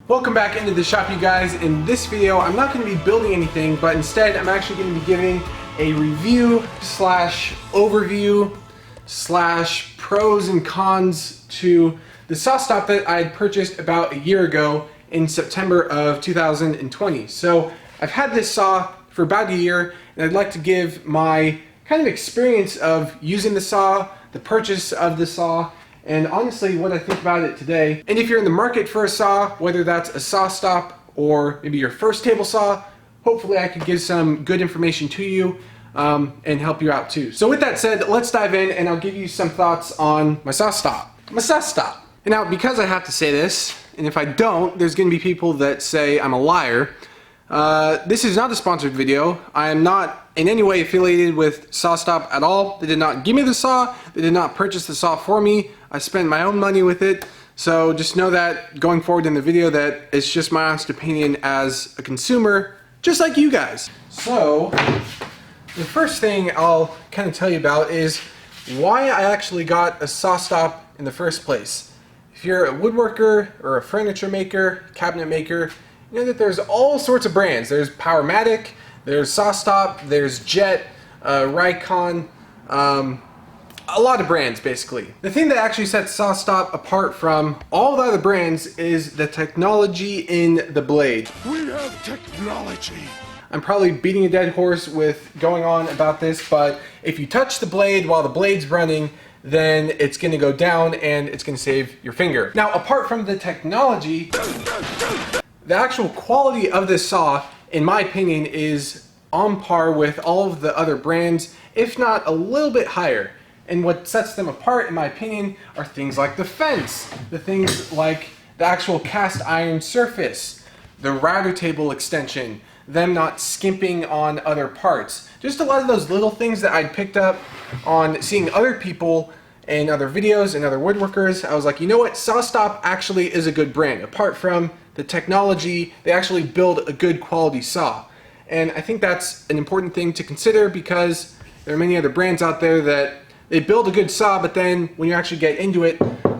Welcome back into the shop, you guys. In this video, I'm not going to be building anything, but instead I'm actually going to be giving a review slash overview slash pros and cons to the SawStop that I had purchased about a year ago in September of 2020. So I've had this saw for about a year, and I'd like to give my kind of experience of using the saw, the purchase of the saw, and honestly what I think about it today. And if you're in the market for a saw, whether that's a SawStop or maybe your first table saw, hopefully I could give some good information to you and help you out too. So with that said, let's dive in and I'll give you some thoughts on my SawStop. And now, because I have to say this, and if I don't, there's going to be people that say I'm a liar. This is not a sponsored video. I am not in any way affiliated with SawStop at all. They did not give me the saw. They did not purchase the saw for me. I spent my own money with it. So just know that going forward in the video that it's just my honest opinion as a consumer, just like you guys. So the first thing I'll kind of tell you about is why I actually got a SawStop in the first place. If you're a woodworker or a furniture maker, cabinet maker, you know that there's all sorts of brands. There's Powermatic, there's SawStop, there's Jet, Rikon, a lot of brands basically. The thing that actually sets SawStop apart from all the other brands is the technology in the blade. We have technology. I'm probably beating a dead horse with going on about this, but if you touch the blade while the blade's running, then it's going to go down and it's going to save your finger. Now, apart from the technology, the actual quality of this saw, in my opinion, is on par with all of the other brands, if not a little bit higher. And what sets them apart, in my opinion, are things like the fence, the things like the actual cast iron surface, the router table extension, them not skimping on other parts. Just a lot of those little things that I'd picked up on seeing other people in other videos and other woodworkers. I was like, you know what, SawStop actually is a good brand. Apart from the technology, they actually build a good quality saw. And I think that's an important thing to consider because there are many other brands out there that they build a good saw, but then when you actually get into it,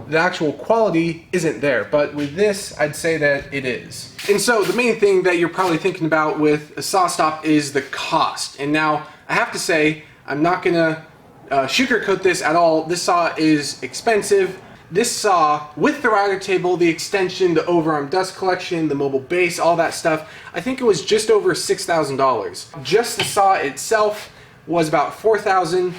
the actual quality isn't there. But with this, I'd say that it is. And so the main thing that you're probably thinking about with a SawStop is the cost. And now I have to say, I'm not gonna sugarcoat this at all. This saw is expensive. This saw, with the router table, the extension, the overarm dust collection, the mobile base, all that stuff, I think it was just over $6,000. Just the saw itself was about $4,000.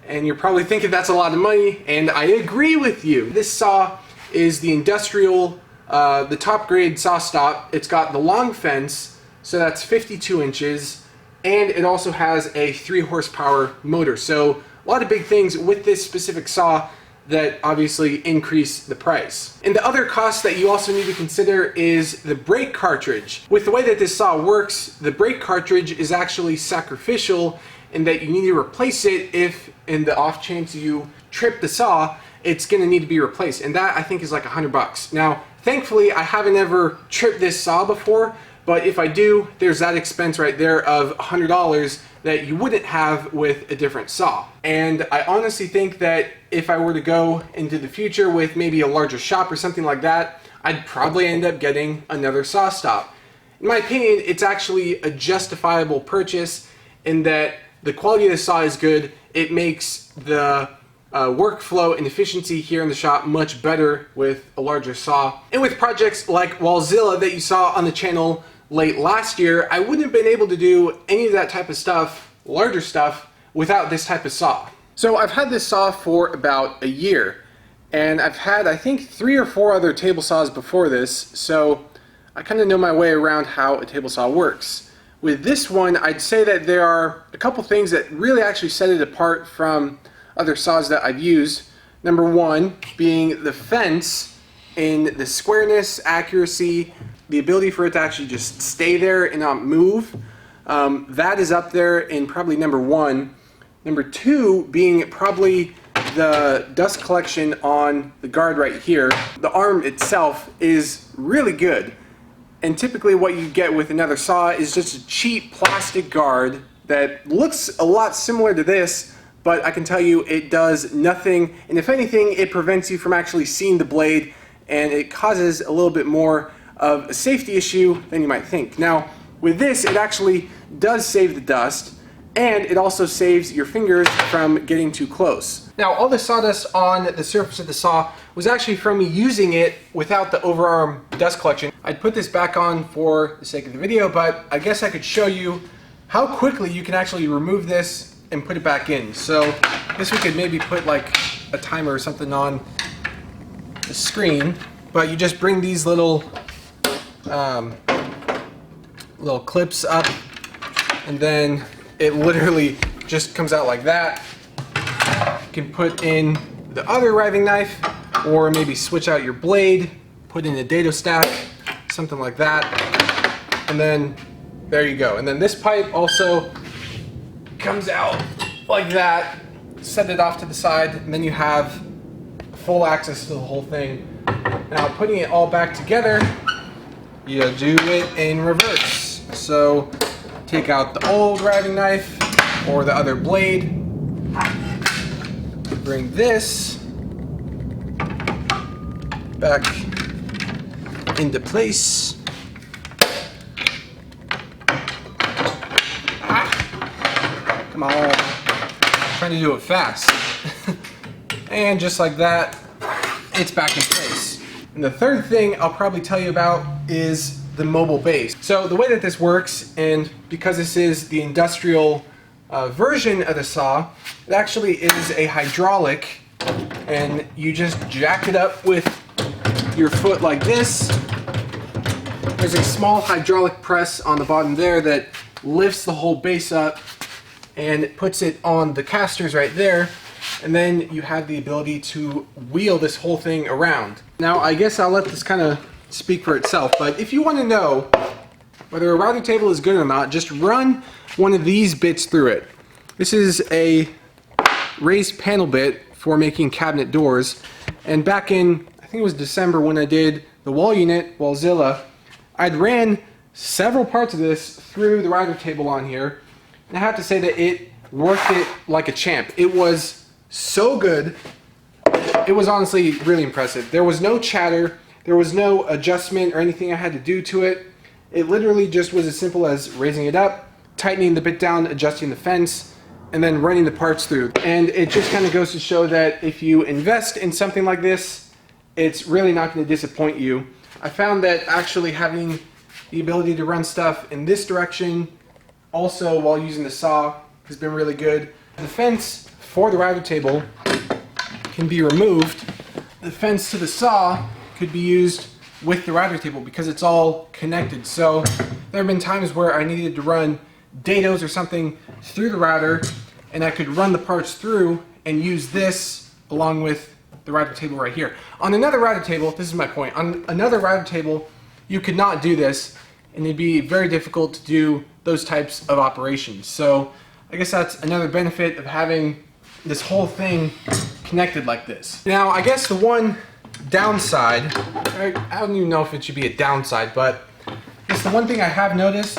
And you're probably thinking that's a lot of money, and I agree with you. This saw is the industrial, the top grade SawStop. It's got the long fence, so that's 52 inches, and it also has a 3 horsepower motor. So a lot of big things with this specific saw that obviously increase the price. And the other cost that you also need to consider is the brake cartridge. With the way that this saw works, the brake cartridge is actually sacrificial in that you need to replace it if, in the off chance you trip the saw, it's gonna need to be replaced. And that, I think, is like $100. Now, thankfully, I haven't ever tripped this saw before, but if I do, there's that expense right there of $100 that you wouldn't have with a different saw. And I honestly think that if I were to go into the future with maybe a larger shop or something like that, I'd probably end up getting another SawStop. In my opinion, it's actually a justifiable purchase in that the quality of the saw is good. It makes the workflow and efficiency here in the shop much better with a larger saw. And with projects like Wallzilla that you saw on the channel late last year, I wouldn't have been able to do any of that type of stuff, larger stuff, without this type of saw. So I've had this saw for about a year, and I've had, I think, 3 or 4 other table saws before this, so I kind of know my way around how a table saw works. With this one, I'd say that there are a couple things that really actually set it apart from other saws that I've used. Number one being the fence in the squareness, accuracy, the ability for it to actually just stay there and not move. That is up there in probably number one. Number two being probably the dust collection on the guard right here. The arm itself is really good. And typically what you get with another saw is just a cheap plastic guard that looks a lot similar to this, but I can tell you it does nothing, and if anything, it prevents you from actually seeing the blade, and it causes a little bit more of a safety issue than you might think. Now, with this, it actually does save the dust, and it also saves your fingers from getting too close. Now, all the sawdust on the surface of the saw was actually from me using it without the overarm dust collection. I'd put this back on for the sake of the video, but I guess I could show you how quickly you can actually remove this and put it back in. So this we could maybe put like a timer or something on the screen, but you just bring these little clips up, and then it literally just comes out like that. You can put in the other riving knife, or maybe switch out your blade, put in a dado stack, something like that, and then there you go. And then this pipe also comes out like that. Set it off to the side, and then you have full access to the whole thing. Now, putting it all back together, you do it in reverse. So take out the old riving knife or the other blade, bring this back into place. Come on, I'm trying to do it fast. And just like that, it's back in place. And the third thing I'll probably tell you about is the mobile base. So the way that this works, and because this is the industrial version of the saw, it actually is a hydraulic, and you just jack it up with your foot like this. There's a small hydraulic press on the bottom there that lifts the whole base up and puts it on the casters right there, and then you have the ability to wheel this whole thing around. Now, I guess I'll let this kind of speak for itself, but if you want to know whether a router table is good or not, just run one of these bits through it. This is a raised panel bit for making cabinet doors, and back in, I think it was December when I did the wall unit, Wallzilla, I'd ran several parts of this through the router table on here, and I have to say that it worked it like a champ. It was so good. It was honestly really impressive. There was no chatter, there was no adjustment or anything I had to do to it. It literally just was as simple as raising it up, tightening the bit down, adjusting the fence, and then running the parts through. And it just kind of goes to show that if you invest in something like this, it's really not going to disappoint you. I found that actually having the ability to run stuff in this direction also while using the saw has been really good. The fence for the router table can be removed. The fence to the saw could be used with the router table because it's all connected. So there have been times where I needed to run dados or something through the router, and I could run the parts through and use this along with the router table right here. On another router table, this is my point, on another router table, you could not do this, and it'd be very difficult to do those types of operations. So I guess that's another benefit of having this whole thing connected like this. Now, I guess the one downside, I don't even know if it should be a downside, but it's the one thing I have noticed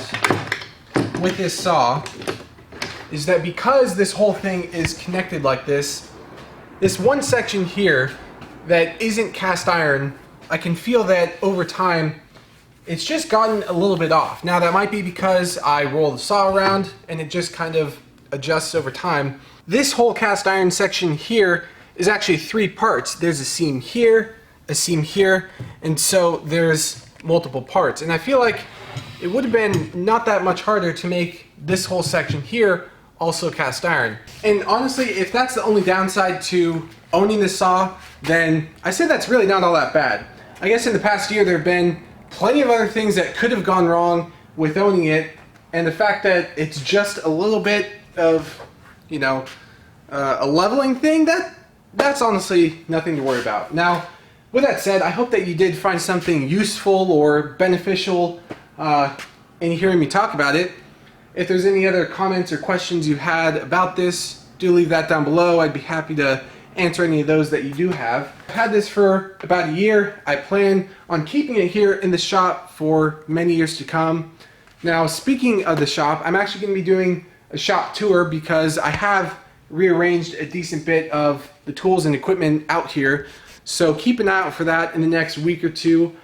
with this saw is that because this whole thing is connected like this one section here that isn't cast iron, I can feel that over time it's just gotten a little bit off. Now that might be because I roll the saw around and it just kind of adjusts over time. This whole cast iron section here is actually three parts. There's a seam here, and so there's multiple parts. And I feel like it would have been not that much harder to make this whole section here also cast iron. And honestly, if that's the only downside to owning this saw, then I say that's really not all that bad. I guess in the past year there have been plenty of other things that could have gone wrong with owning it, and the fact that it's just a little bit of, you know, a leveling thing, that's honestly nothing to worry about. Now, with that said, I hope that you did find something useful or beneficial in hearing me talk about it. If there's any other comments or questions you had about this, do leave that down below. I'd be happy to answer any of those that you do have. I've had this for about a year. I plan on keeping it here in the shop for many years to come. Now, speaking of the shop, I'm actually going to be doing a shop tour because I have rearranged a decent bit of the tools and equipment out here. So keep an eye out for that in the next week or two.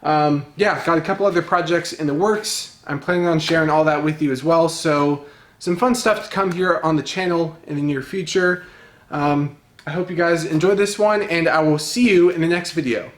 Yeah, got a couple other projects in the works. I'm planning on sharing all that with you as well. So some fun stuff to come here on the channel in the near future. I hope you guys enjoyed this one, and I will see you in the next video.